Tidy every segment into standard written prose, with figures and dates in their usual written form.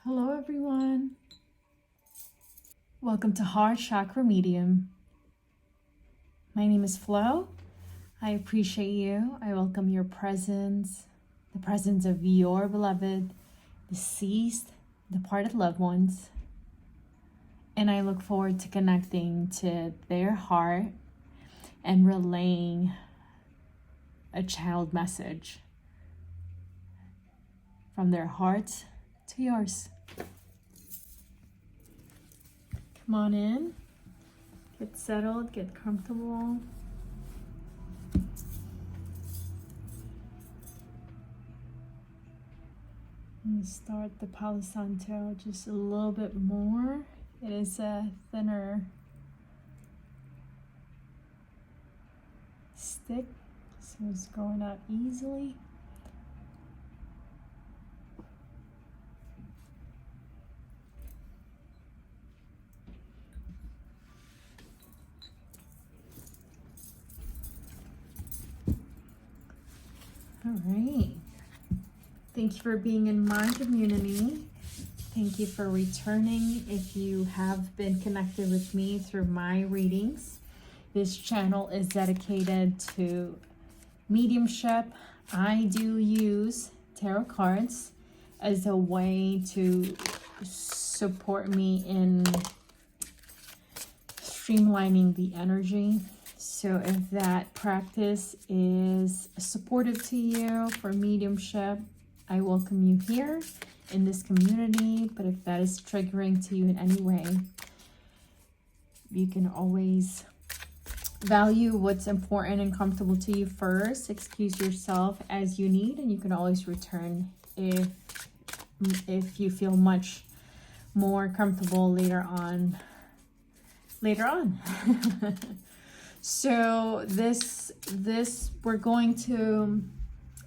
Hello everyone. Welcome to Heart Chakra Medium. My name is Flo. I appreciate you. I welcome your presence, the presence of your beloved, deceased, departed loved ones. And I look forward to connecting to their heart and relaying a channeled message from their hearts to yours. Come on in, get settled, get comfortable. And start the Palo Santo just a little bit more. It is a thinner stick, so it's going out easily. All right. Thank you for being in my community. Thank you for returning. If you have been connected with me through my readings, this channel is dedicated to mediumship. I do use tarot cards as a way to support me in streamlining the energy. So if that practice is supportive to you for mediumship, I welcome you here in this community. But if that is triggering to you in any way, you can always value what's important and comfortable to you first. Excuse yourself as you need, and you can always return if you feel much more comfortable later on. So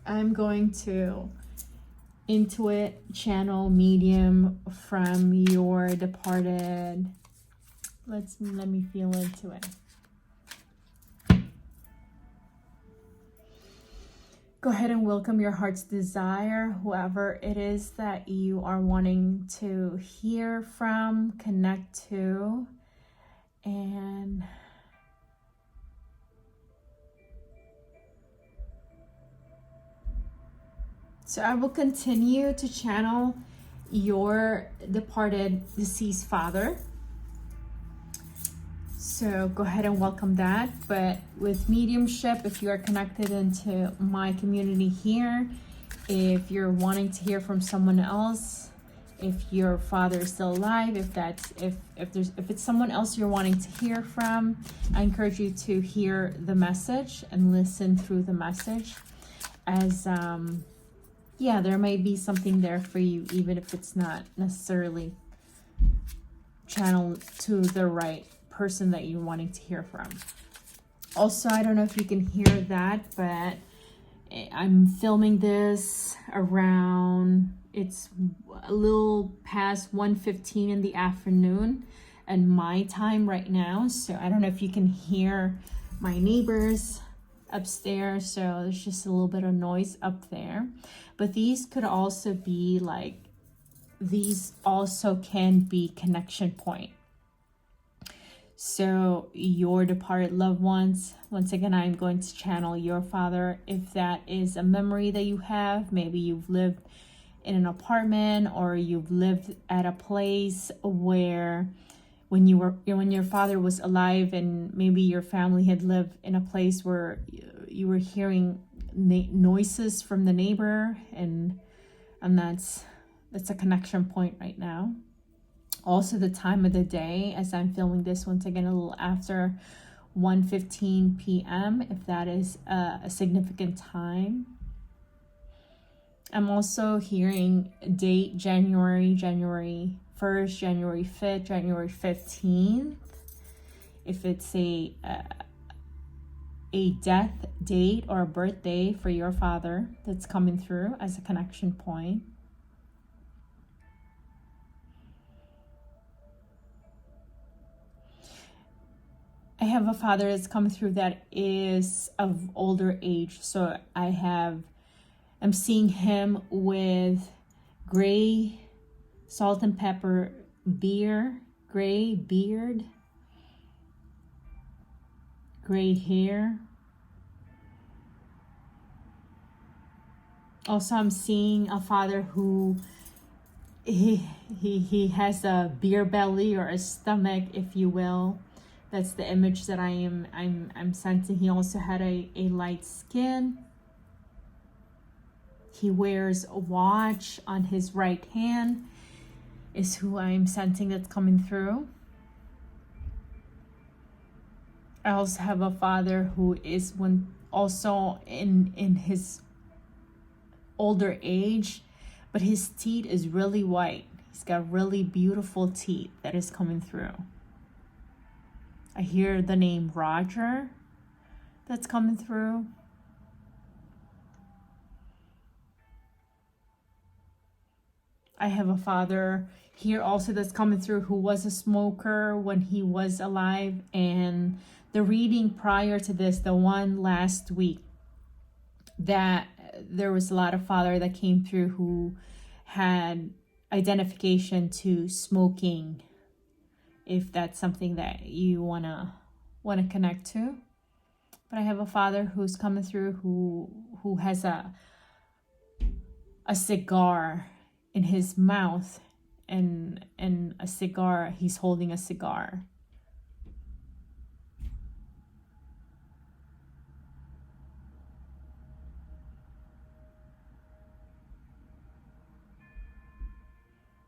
I'm going to intuit channel medium from your departed. Let me feel into it. Go ahead and welcome your heart's desire, whoever it is that you are wanting to hear from, connect to, and so I will continue to channel your departed deceased father. So go ahead and welcome that. But with mediumship, if you are connected into my community here, if you're wanting to hear from someone else, if your father is still alive, if it's someone else you're wanting to hear from, I encourage you to hear the message and listen through the message, as yeah, there might be something there for you, even if it's not necessarily channeled to the right person that you're wanting to hear from. Also, I don't know if you can hear that, but I'm filming this around, it's a little past 1:15 in the afternoon and my time right now. So I don't know if you can hear my neighbors upstairs, so there's just a little bit of noise up there. But these could also be these also can be connection point. So your departed loved ones, once again, I'm going to channel your father. If that is a memory that you have, maybe you've lived in an apartment, or you've lived at a place where when your father was alive, and maybe your family had lived in a place where you were hearing noises from the neighbor, and that's a connection point right now. Also, the time of the day, as I'm filming this, once again, a little after 1:15 p.m., if that is a significant time. I'm also hearing date January 1st, January 5th, January 15th. If it's a death date or a birthday for your father that's coming through as a connection point. I have a father that's coming through that is of older age. So I'm seeing him with gray salt and pepper gray beard, gray hair. Also, I'm seeing a father who he has a beer belly or a stomach, if you will. That's the image that I'm sensing. He also had a light skin. He wears a watch on his right hand, is who I'm sensing that's coming through. I also have a father who is also in his older age, but his teeth is really white. He's got really beautiful teeth that is coming through. I hear the name Roger that's coming through. I have a father here also that's coming through who was a smoker when he was alive. And the reading prior to this, the one last week, that there was a lot of father that came through who had identification to smoking, if that's something that you wanna connect to. But I have a father who's coming through who has a cigar in his mouth, and a cigar, he's holding a cigar.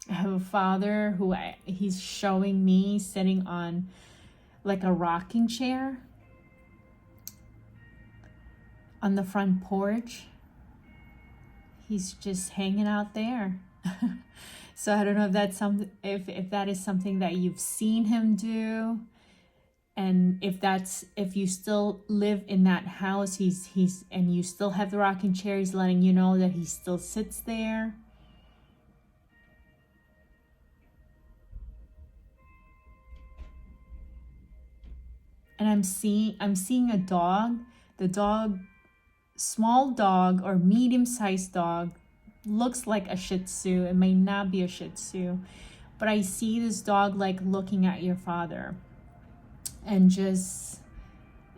I have a father who he's showing me sitting on like a rocking chair on the front porch. He's just hanging out there. So I don't know if that's something, if that is something that you've seen him do, and if you still live in that house, he's and you still have the rocking chair, he's letting you know that he still sits there. And I'm seeing a dog. The dog, small dog or medium-sized dog, looks like a Shih Tzu. It may not be a Shih Tzu, but I see this dog like looking at your father. And just,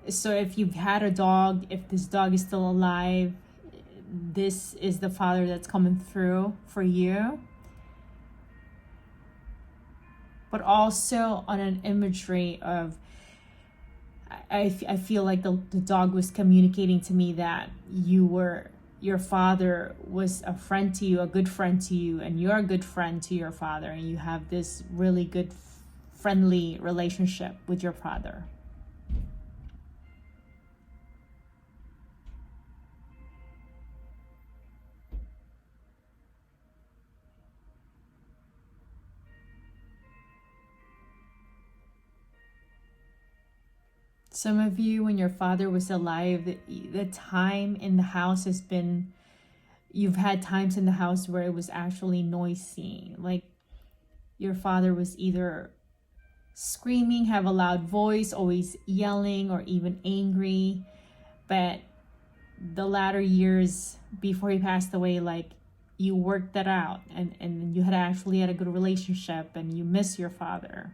so if you've had a dog, if this dog is still alive, this is the father that's coming through for you. But also on an imagery of, I feel like the dog was communicating to me that your father was a friend to you, a good friend to you, and you're a good friend to your father, and you have this really good friendly relationship with your father. Some of you, when your father was alive, the time in the house has been, you've had times in the house where it was actually noisy. Like your father was either screaming, have a loud voice, always yelling, or even angry. But the latter years before he passed away, like you worked that out, and you actually had a good relationship, and you miss your father.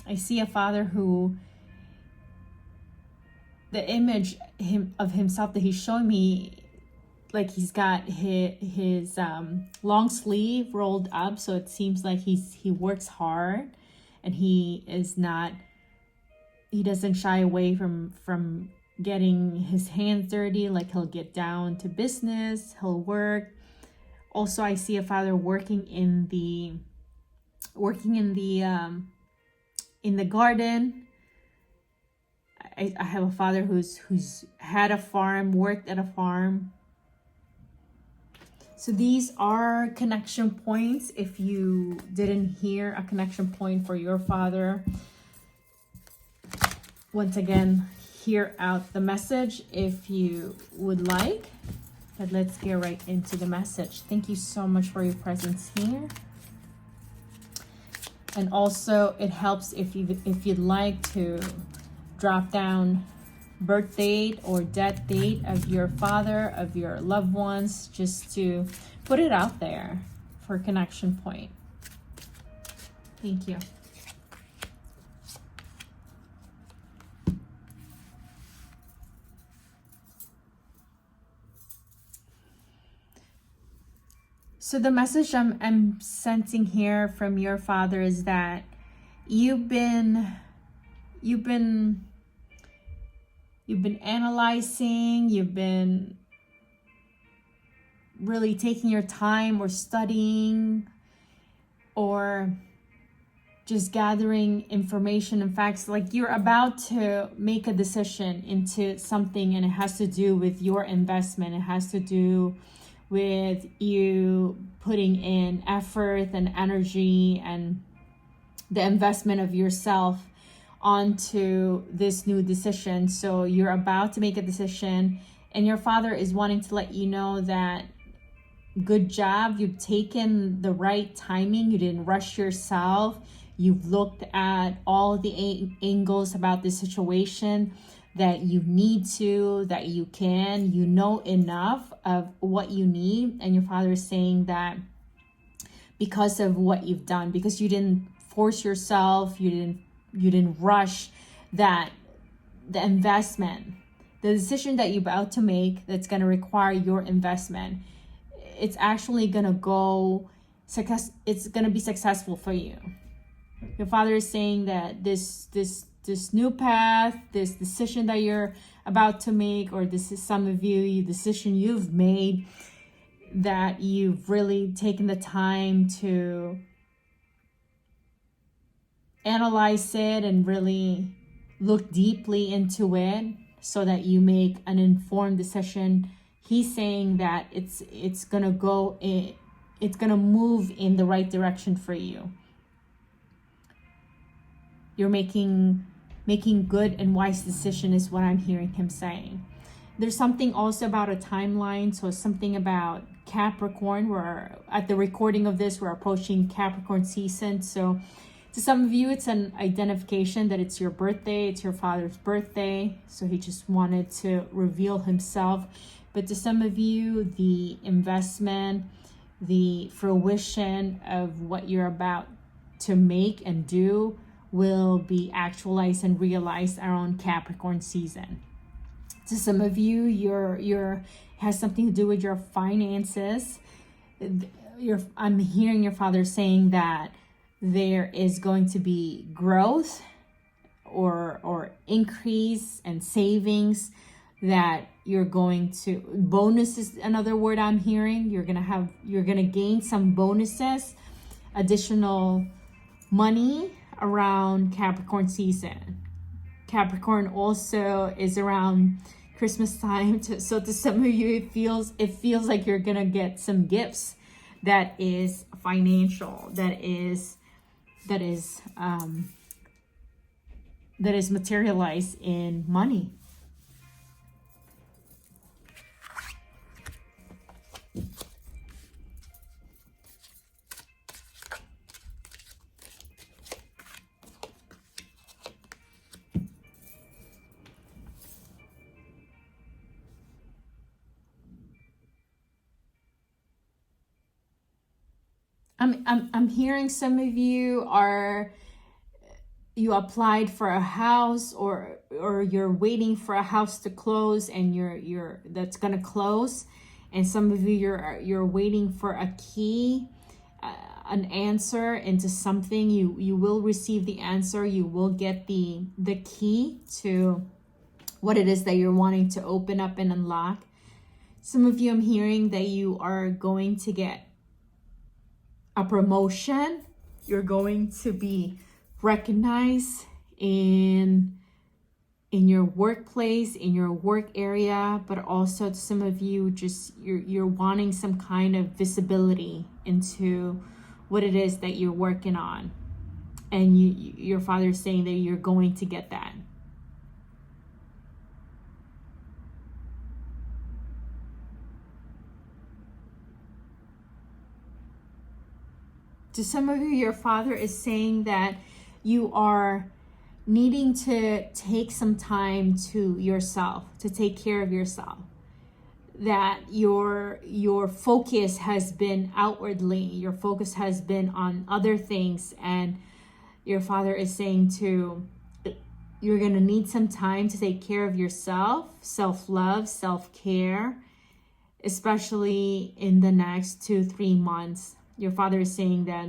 I see a father who, the image of himself that he's showing me, like he's got his long sleeve rolled up, so it seems like he works hard, and he doesn't shy away from getting his hands dirty. Like he'll get down to business, he'll work. Also, I see a father working in the garden. I have a father who's had a farm, worked at a farm. So these are connection points. If you didn't hear a connection point for your father, once again, hear out the message if you would like. But let's get right into the message. Thank you so much for your presence here. And also, it helps if you'd like to drop down birth date or death date of your father, of your loved ones, just to put it out there for connection point. Thank you. So the message I'm sensing here from your father is that you've been analyzing, you've been really taking your time or studying or just gathering information and facts. Like you're about to make a decision into something, and it has to do with your investment. It has to do with you putting in effort and energy and the investment of yourself onto this new decision. So you're about to make a decision, and your father is wanting to let you know that good job. You've taken the right timing. You didn't rush yourself. You've looked at all the angles about this situation, that you need to, that you can, you know enough of what you need. And your father is saying that because of what you've done, because you didn't force yourself, you didn't rush that, the investment, the decision that you're about to make that's going to require your investment, it's actually going to go it's going to be successful for you. Your father is saying that this new path, this decision that you're about to make, or this is some of you, the decision you've made, that you've really taken the time to analyze it and really look deeply into it so that you make an informed decision. He's saying that it's gonna move in the right direction for you. You're making good and wise decision is what I'm hearing him saying. There's something also about a timeline. So something about Capricorn. We're at the recording of this, we're approaching Capricorn season. So to some of you, it's an identification that it's your birthday, it's your father's birthday. So he just wanted to reveal himself. But to some of you, the investment, the fruition of what you're about to make and do will be actualized and realized around Capricorn season. To some of you, your has something to do with your finances. I'm hearing your father saying that there is going to be growth or increase and savings, that you're going to, bonus is another word I'm hearing. You're gonna gain some bonuses, additional money around Capricorn season. Capricorn also is around Christmas time. So to some of you, it feels like you're gonna get some gifts that is financial, that is materialized in money. I'm hearing some of you applied for a house, or you're waiting for a house to close, and that's gonna close. And some of you, you're waiting for a key, an answer into something. You will receive the answer. You will get the key to what it is that you're wanting to open up and unlock. Some of you, I'm hearing that you are going to get a promotion. You're going to be recognized in your workplace, in your work area, but also to some of you, just you're wanting some kind of visibility into what it is that you're working on, and your father's saying that you're going to get that. To some of you, your father is saying that you are needing to take some time to yourself, to take care of yourself. That your focus has been outwardly, your focus has been on other things, and your Father is saying you're going to need some time to take care of yourself, self-love, self-care, especially in the next 2-3 months. Your Father is saying that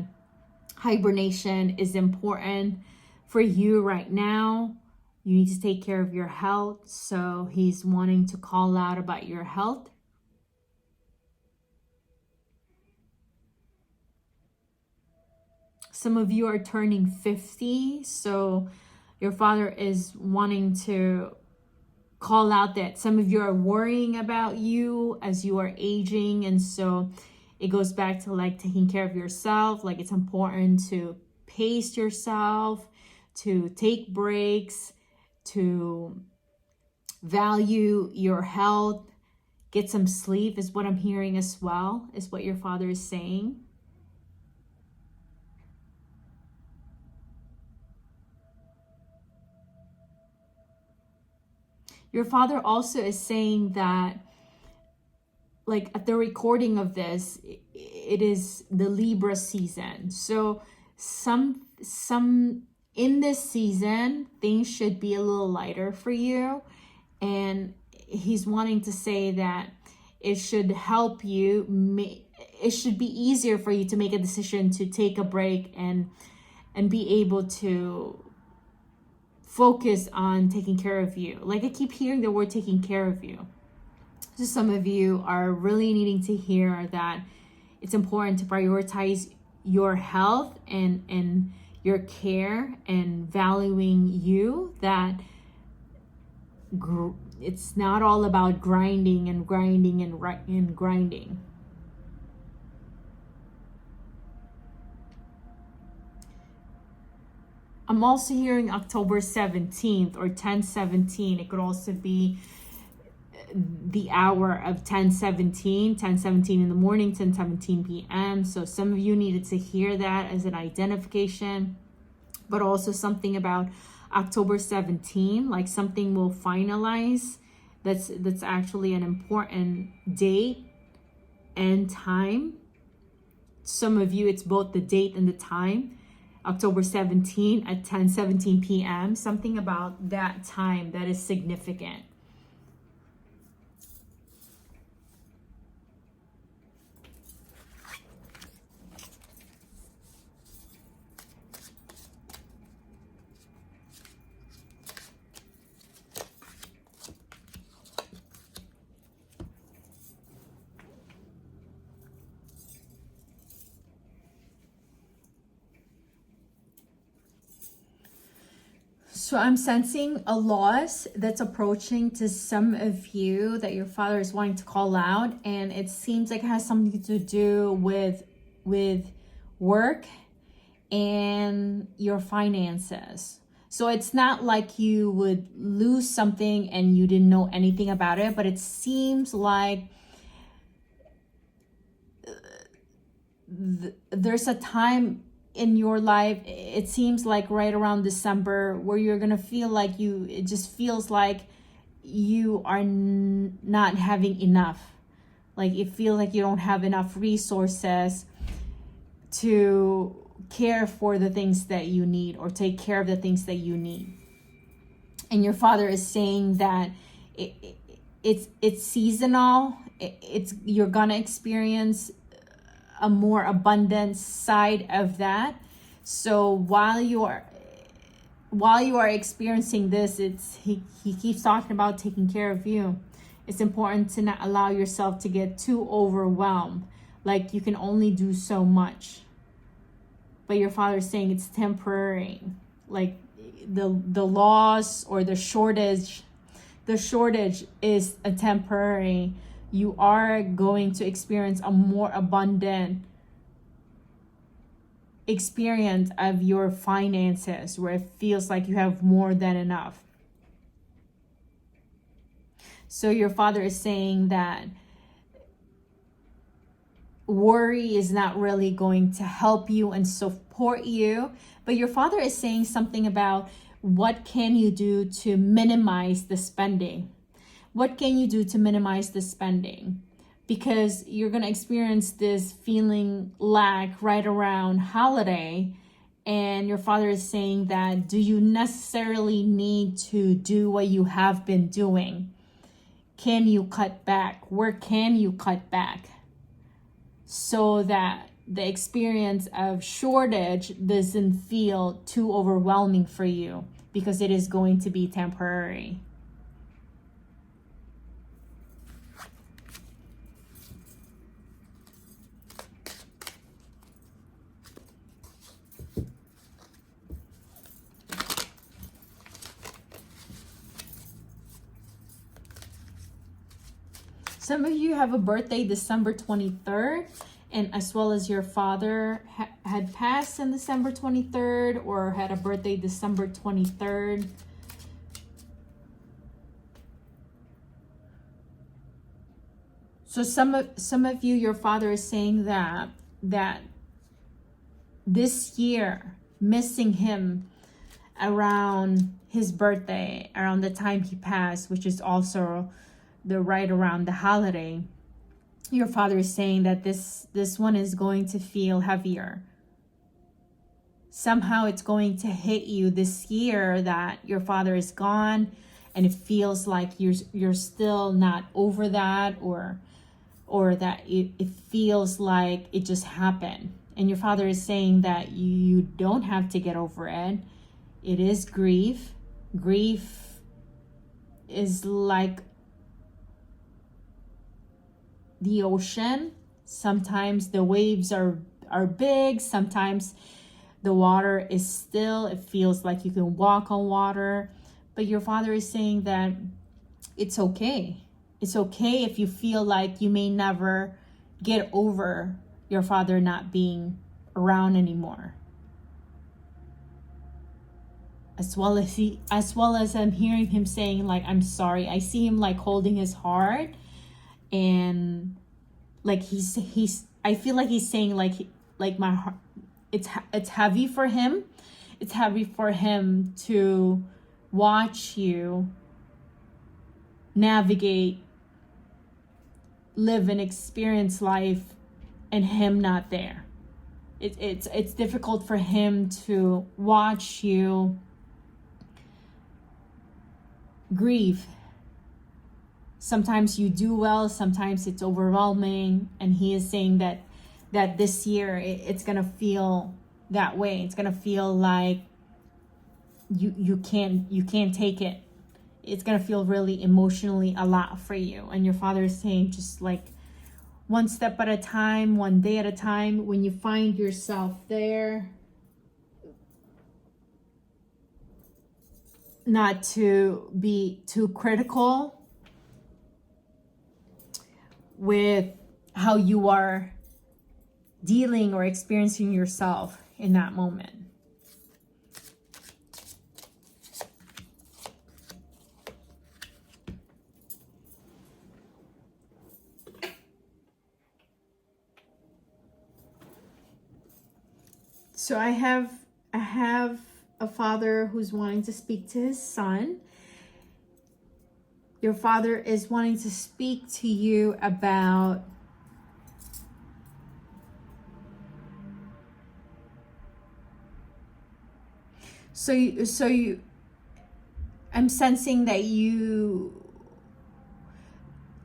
hibernation is important for you right now. You need to take care of your health. So he's wanting to call out about your health. Some of you are turning 50. So your Father is wanting to call out that some of you are worrying about you as you are aging. And so it goes back to like taking care of yourself. Like it's important to pace yourself, to take breaks, to value your health, get some sleep is what I'm hearing as well, is what your Father is saying. Your Father also is saying that, like at the recording of this, it is the Libra season. So some in this season, things should be a little lighter for you. And he's wanting to say that it should help you, it should be easier for you to make a decision to take a break and be able to focus on taking care of you. Like I keep hearing the word taking care of you. So some of you are really needing to hear that it's important to prioritize your health and your care and valuing you, that it's not all about grinding and grinding and grinding. I'm also hearing October 17th or 10/17. It could also be the hour of 10/17 in the morning, 10/17 p.m. So some of you needed to hear that as an identification, but also something about October 17, like something will finalize. That's actually an important date and time. Some of you, it's both the date and the time. October 17 at 10:17 p.m. Something about that time that is significant. So I'm sensing a loss that's approaching to some of you that your Father is wanting to call out, and it seems like it has something to do with work and your finances. So it's not like you would lose something and you didn't know anything about it, but it seems like there's a time in your life, it seems like right around December, where you're gonna feel like it just feels like you are not having enough. Like it feels like you don't have enough resources to care for the things that you need or take care of the things that you need. And your Father is saying that it's seasonal. You're gonna experience a more abundant side of that. So while you are experiencing this, he keeps talking about taking care of you. It's important to not allow yourself to get too overwhelmed, like you can only do so much. But your Father is saying it's temporary. Like the loss or the shortage is a temporary. You are going to experience a more abundant experience of your finances, where it feels like you have more than enough. So your Father is saying that worry is not really going to help you and support you, but your Father is saying something about what can you do to minimize the spending? What can you do to minimize the spending? Because you're going to experience this feeling lack right around holiday, and your father is saying that, do you necessarily need to do what you have been doing? Can you cut back? Where can you cut back so that the experience of shortage doesn't feel too overwhelming for you, because it is going to be temporary? Some of you have a birthday December 23rd, and as well as your father had passed on December 23rd or had a birthday December 23rd. So some of you, your father is saying that this year, missing him around his birthday, around the time he passed, which is also the right around the holiday, your father is saying that this one is going to feel heavier. Somehow it's going to hit you this year that your father is gone, and it feels like you're still not over that, or that it feels like it just happened. And your father is saying that you don't have to get over it. It is grief. Grief is like the ocean. Sometimes the waves are big, sometimes the water is still, it feels like you can walk on water. But your father is saying that it's okay. It's okay if you feel like you may never get over your father not being around anymore. As well as I'm hearing him saying like, I'm sorry. I see him like holding his heart, and like I feel like he's saying like my heart, it's heavy for him. It's heavy for him to watch you navigate, live and experience life, and him not there. It's difficult for him to watch you grieve. Sometimes you do well, sometimes it's overwhelming, and he is saying that this year it's gonna feel that way. It's gonna feel like you can't take it. It's gonna feel really emotionally a lot for you. And your father is saying, just like one step at a time, one day at a time. When you find yourself there, not to be too critical with how you are dealing or experiencing yourself in that moment. So I have a father who's wanting to speak to his son. Your father is wanting to speak to you about I'm sensing that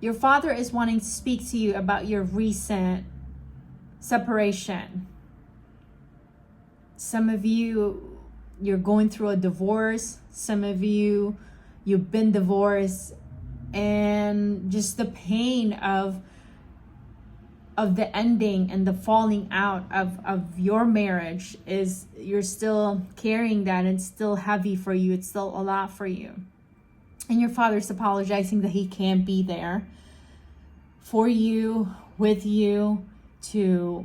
your father is wanting to speak to you about your recent separation. Some of you, you're going through a divorce. Some of you, you've been divorced, and just the pain of the ending and the falling out of your marriage is, you're still carrying that, and it's still heavy for you. It's still a lot for you. And your father's apologizing that he can't be there for you, with you, to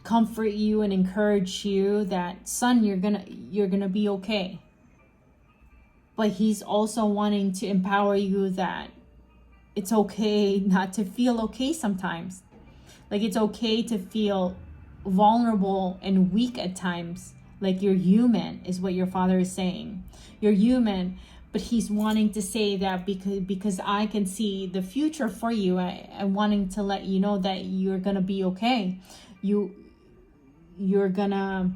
comfort you and encourage you that, son, you're gonna be okay. But he's also wanting to empower you that it's okay not to feel okay sometimes. Like, it's okay to feel vulnerable and weak at times. Like, you're human is what your father is saying. You're human, but he's wanting to say that because I can see the future for you. I'm wanting to let you know that you're gonna be okay. You're gonna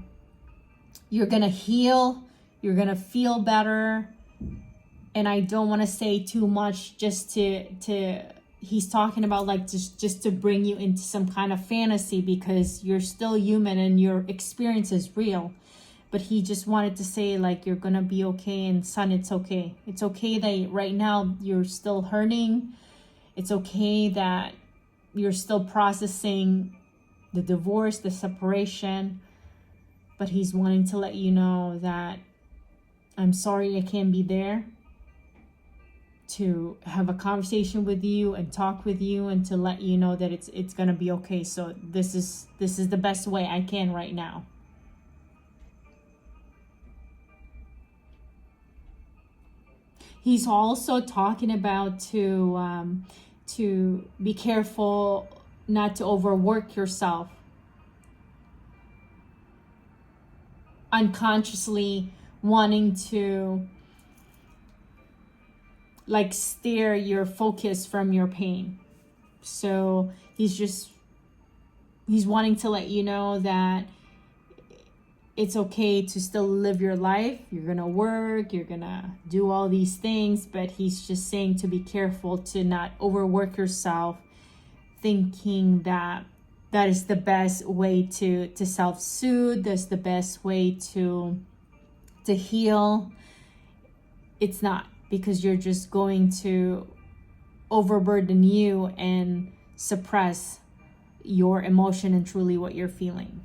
heal. You're gonna feel better. And I don't want to say too much just to he's talking about like just to bring you into some kind of fantasy, because you're still human and your experience is real. But he just wanted to say, like, you're gonna be okay, and son, it's okay. It's okay that right now you're still hurting. It's okay that you're still processing the divorce, the separation. But he's wanting to let you know that I'm sorry I can't be there to have a conversation with you and talk with you and to let you know that it's gonna be okay. So this is the best way I can right now. He's also talking about to be careful not to overwork yourself. Unconsciously wanting to like steer your focus from your pain. So he's wanting to let you know that it's okay to still live your life. You're gonna work, you're gonna do all these things, but he's just saying to be careful to not overwork yourself, thinking that is the best way to self-soothe, that's the best way to heal. It's not, because you're just going to overburden you and suppress your emotion and truly what you're feeling.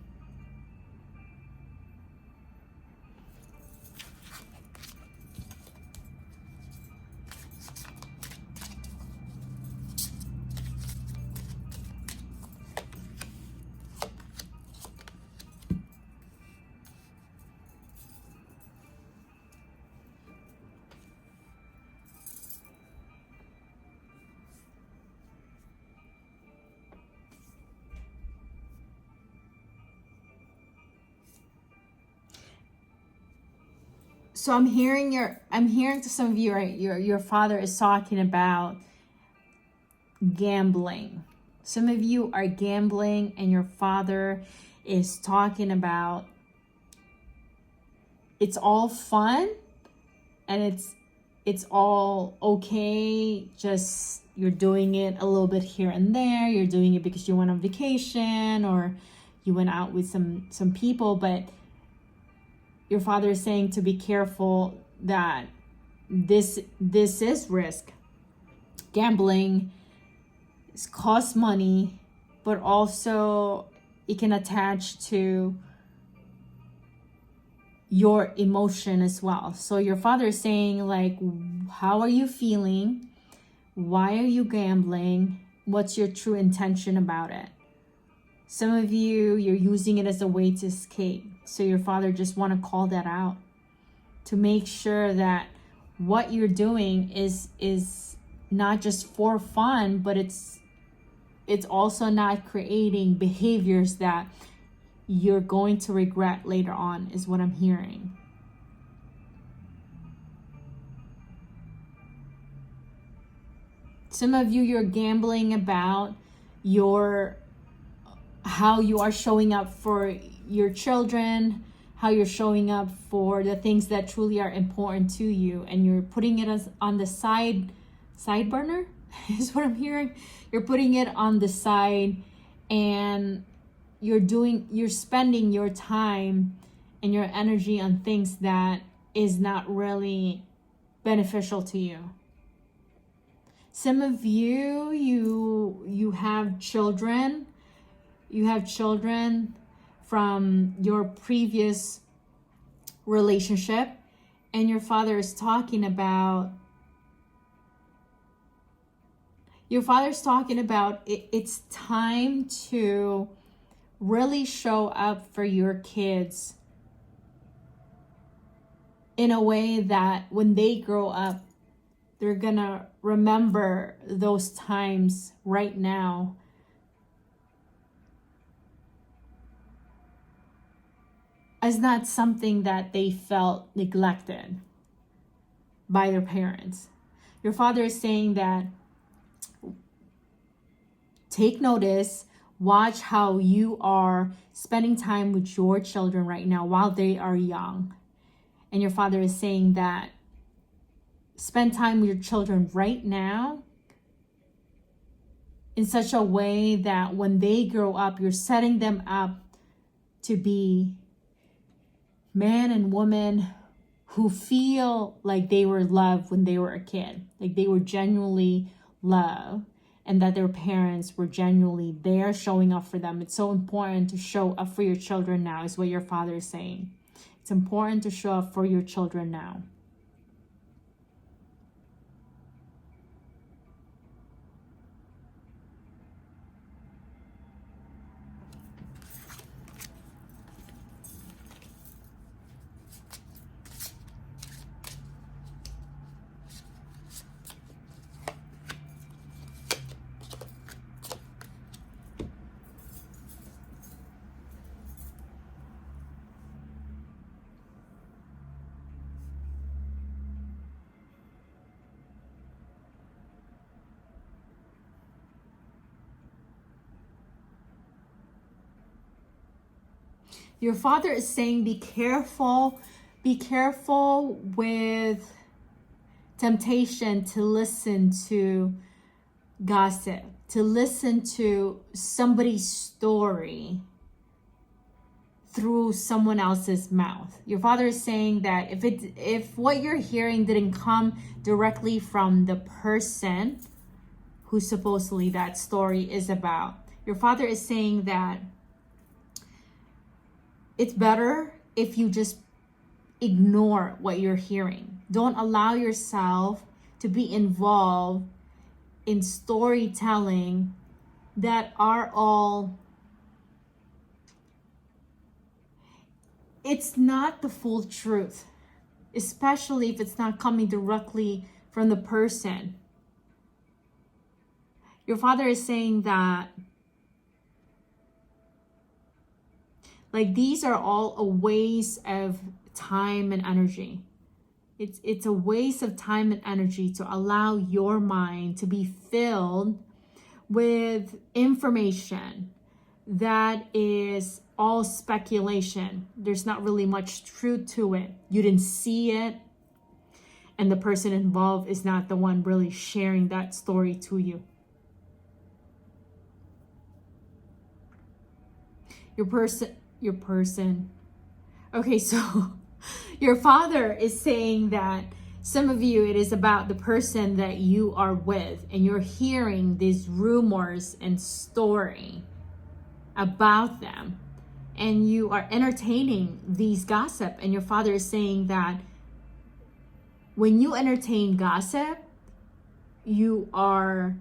So I'm hearing to some of you, right? Your father is talking about gambling. Some of you are gambling, and your father is talking about it's all fun and it's all okay. Just you're doing it a little bit here and there. You're doing it because you went on vacation or you went out with some people, but your father is saying to be careful that this is risk. Gambling costs money, but also it can attach to your emotion as well. So your father is saying, like, how are you feeling? Why are you gambling? What's your true intention about it? Some of you're using it as a way to escape. So your father just want to call that out to make sure that what you're doing is not just for fun, but it's also not creating behaviors that you're going to regret later on, is what I'm hearing. Some of you're gambling about how you are showing up for your children, how you're showing up for the things that truly are important to you, and you're putting it on the side burner is what I'm hearing. You're putting it on the side, and you're spending your time and your energy on things that is not really beneficial to you. Some of you have children. You have children from your previous relationship, and your father is talking about it's time to really show up for your kids in a way that when they grow up, they're gonna remember those times right now. as not something that they felt neglected by their parents. Your father is saying that take notice, watch how you are spending time with your children right now while they are young. And your father is saying that spend time with your children right now in such a way that when they grow up, you're setting them up to be man and woman who feel like they were loved when they were a kid, like they were genuinely loved, and that their parents were genuinely there showing up for them. It's so important to show up for your children now, is what your father is saying. It's important to show up for your children now. Your father is saying be careful with temptation to listen to gossip, to listen to somebody's story through someone else's mouth. Your father is saying that if what you're hearing didn't come directly from the person who supposedly that story is about, your father is saying that it's better if you just ignore what you're hearing. Don't allow yourself to be involved in storytelling that are all, it's not the full truth, especially if it's not coming directly from the person. Your father is saying that like these are all a waste of time and energy. It's a waste of time and energy to allow your mind to be filled with information that is all speculation. There's not really much truth to it. You didn't see it, and the person involved is not the one really sharing that story to you. Your person. Okay, so your father is saying that some of you, it is about the person that you are with, and you're hearing these rumors and story about them, and you are entertaining these gossip. And your father is saying that when you entertain gossip, you are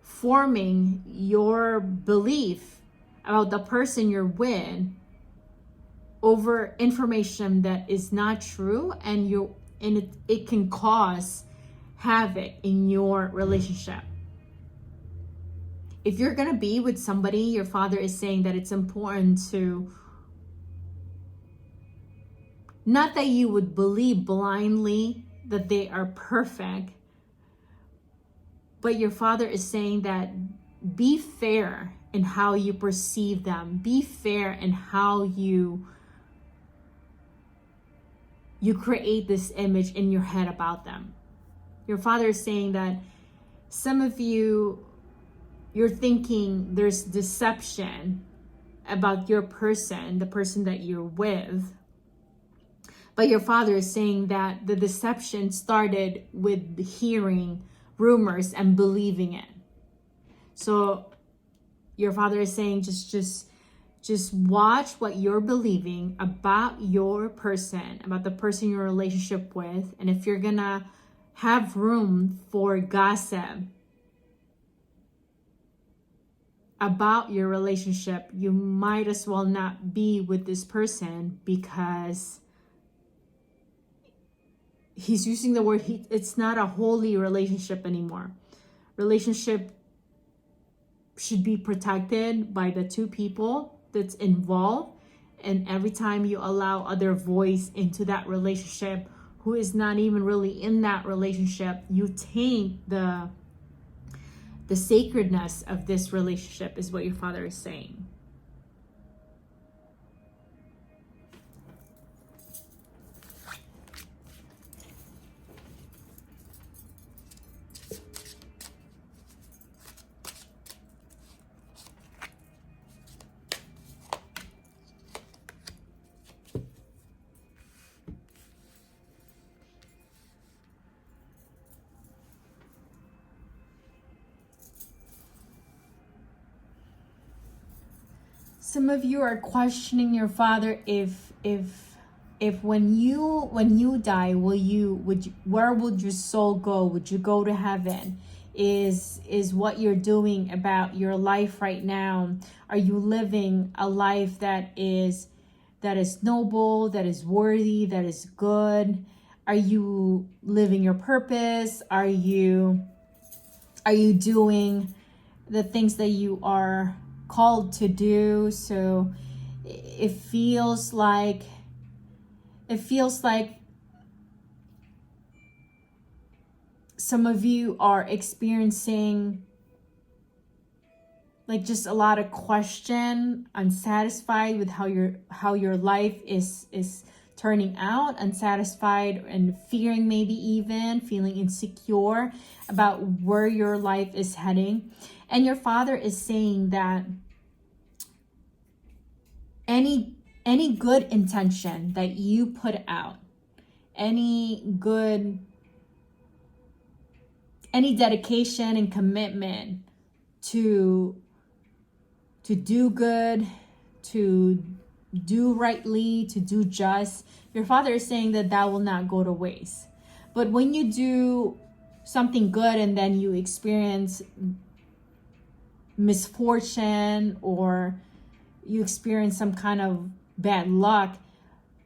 forming your belief about the person you're with over information that is not true, and it can cause havoc in your relationship. If you're gonna be with somebody, your father is saying that it's important to, not that you would believe blindly that they are perfect, but your father is saying that be fair in how you perceive them. Be fair in how you create this image in your head about them. Your father is saying that some of you, you're thinking there's deception about your person, the person that you're with. But your father is saying that the deception started with hearing rumors and believing it. So your father is saying just watch what you're believing about your person, about the person you're in a relationship with. And if you're gonna have room for gossip about your relationship, you might as well not be with this person, because he's using the word, it's not a holy relationship anymore. Relationship should be protected by the two people that's involved, And every time you allow other voice into that relationship who is not even really in that relationship, you taint the sacredness of this relationship, is what your Father is saying. Some of you are questioning your Father if when you die, where would your soul go? Would you go to heaven? Is what you're doing about your life right now? Are you living a life that is noble, that is worthy, that is good? Are you living your purpose? Are you doing the things that you are called to do? So it feels like some of you are experiencing like just a lot of question, unsatisfied with how your life is turning out, unsatisfied and fearing, maybe even feeling insecure about where your life is heading. And your Father is saying that any good intention that you put out, any dedication and commitment to do good, to do rightly, to do just, your Father is saying that will not go to waste. But when you do something good and then you experience misfortune or you experience some kind of bad luck,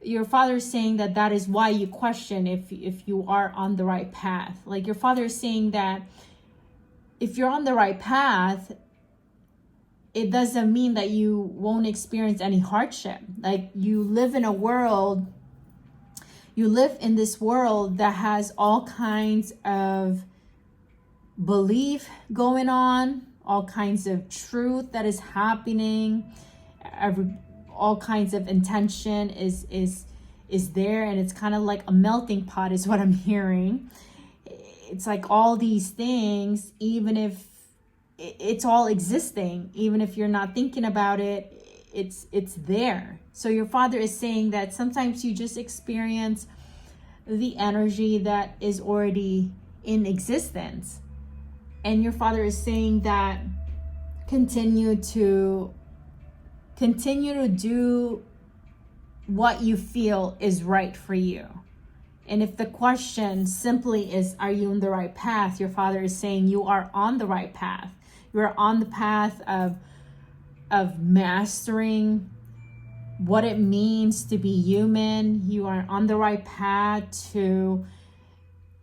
your Father is saying that is why you question if you are on the right path. Like your Father is saying that if you're on the right path, it doesn't mean that you won't experience any hardship. Like you live in this world that has all kinds of belief going on, all kinds of truth that is happening, all kinds of intention is there, and it's kind of like a melting pot is what I'm hearing. It's like all these things, even if it's all existing, even if you're not thinking about it, it's there. So your Father is saying that sometimes you just experience the energy that is already in existence. And your Father is saying that continue to do what you feel is right for you. And if the question simply is, are you on the right path? Your Father is saying you are on the right path. You are on the path of mastering what it means to be human. You are on the right path to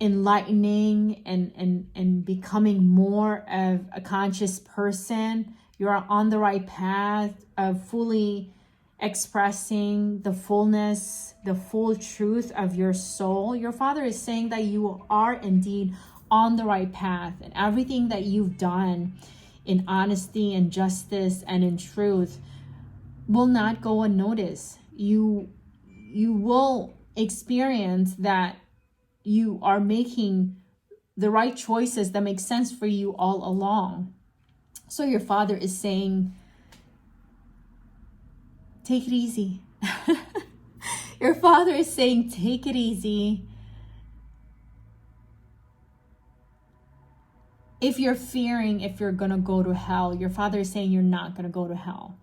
enlightening and becoming more of a conscious person. You are on the right path of fully expressing the fullness, the full truth of your soul. Your Father is saying that you are indeed on the right path, and everything that you've done in honesty and justice and in truth will not go unnoticed. You will experience that you are making the right choices that make sense for you all along. So your Father is saying, take it easy. Your Father is saying, take it easy. If you're fearing if you're going to go to hell, your Father is saying you're not going to go to hell.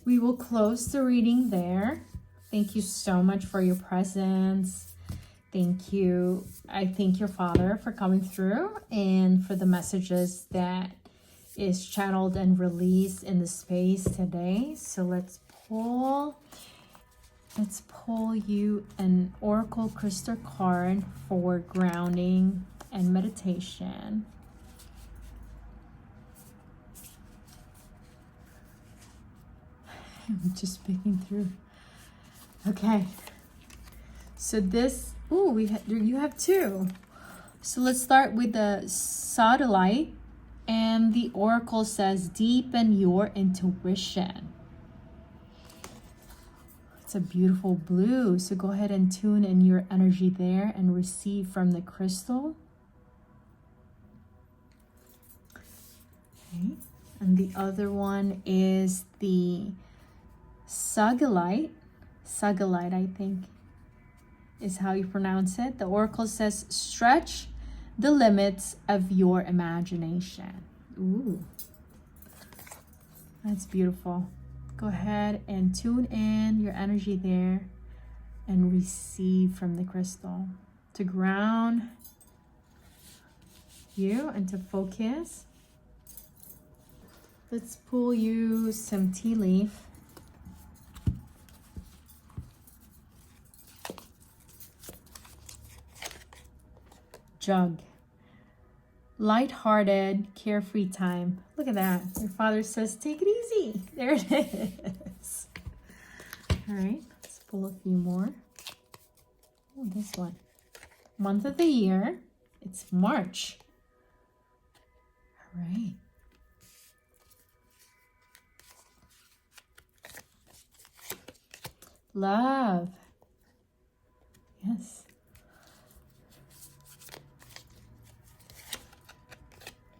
We will close the reading there. Thank you so much for your presence. Thank you. I thank your Father for coming through and for the messages that is channeled and released in the space today. So let's pull you an Oracle Crystal card for grounding and meditation. I'm just picking through. Okay. So this, oh, you have two. So let's start with the satellite. And the oracle says, deepen your intuition. It's a beautiful blue. So go ahead and tune in your energy there and receive from the crystal. Okay. And the other one is the Sagilite. Sagilite, I think, is how you pronounce it. The oracle says, stretch the limits of your imagination. Ooh, that's beautiful. Go ahead and tune in your energy there and receive from the crystal to ground you and to focus. Let's pull you some tea leaf. Jug. Light-hearted, carefree time. Look at that. Your father says, take it easy. There it is. All right, let's pull a few more. Oh, this one. Month of the year. It's March. All right. Love. Yes.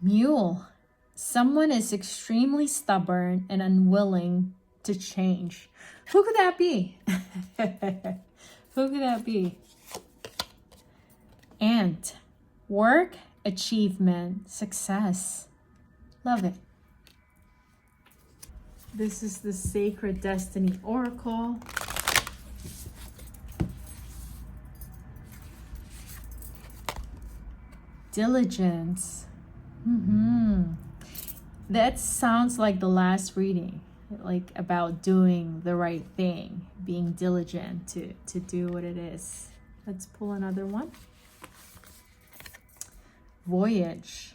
Mule. Someone is extremely stubborn and unwilling to change. Who could that be? Who could that be? Ant. Work, achievement, success. Love it. This is the Sacred Destiny Oracle. Diligence. That sounds like the last reading, like about doing the right thing, being diligent to do what it is. Let's pull another one. Voyage.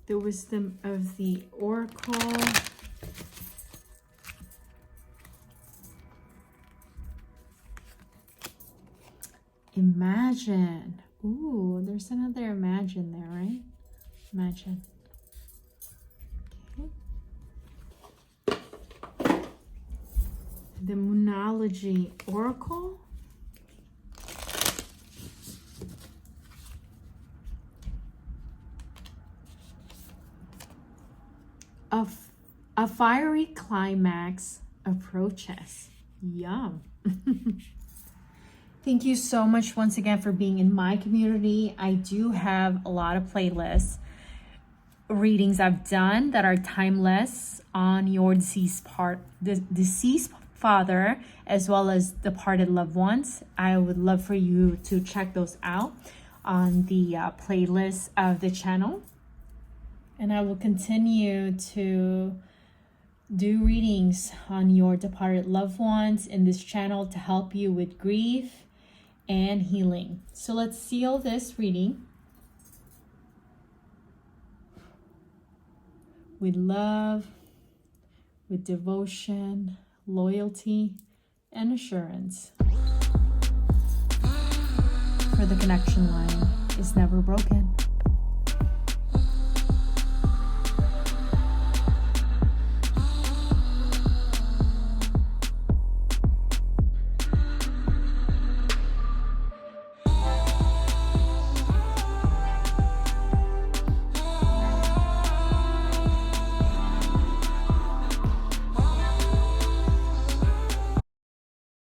The wisdom of the oracle. Imagine. Ooh, there's another imagine there, right? Imagine. Okay. The Moonology Oracle. A fiery climax approaches. Yum. Thank you so much once again for being in my community. I do have a lot of playlists, readings I've done that are timeless on your deceased father, as well as departed loved ones. I would love for you to check those out on the playlist of the channel. And I will continue to do readings on your departed loved ones in this channel to help you with grief and healing. So let's seal this reading with love, with devotion, loyalty, and assurance. For the connection line is never broken.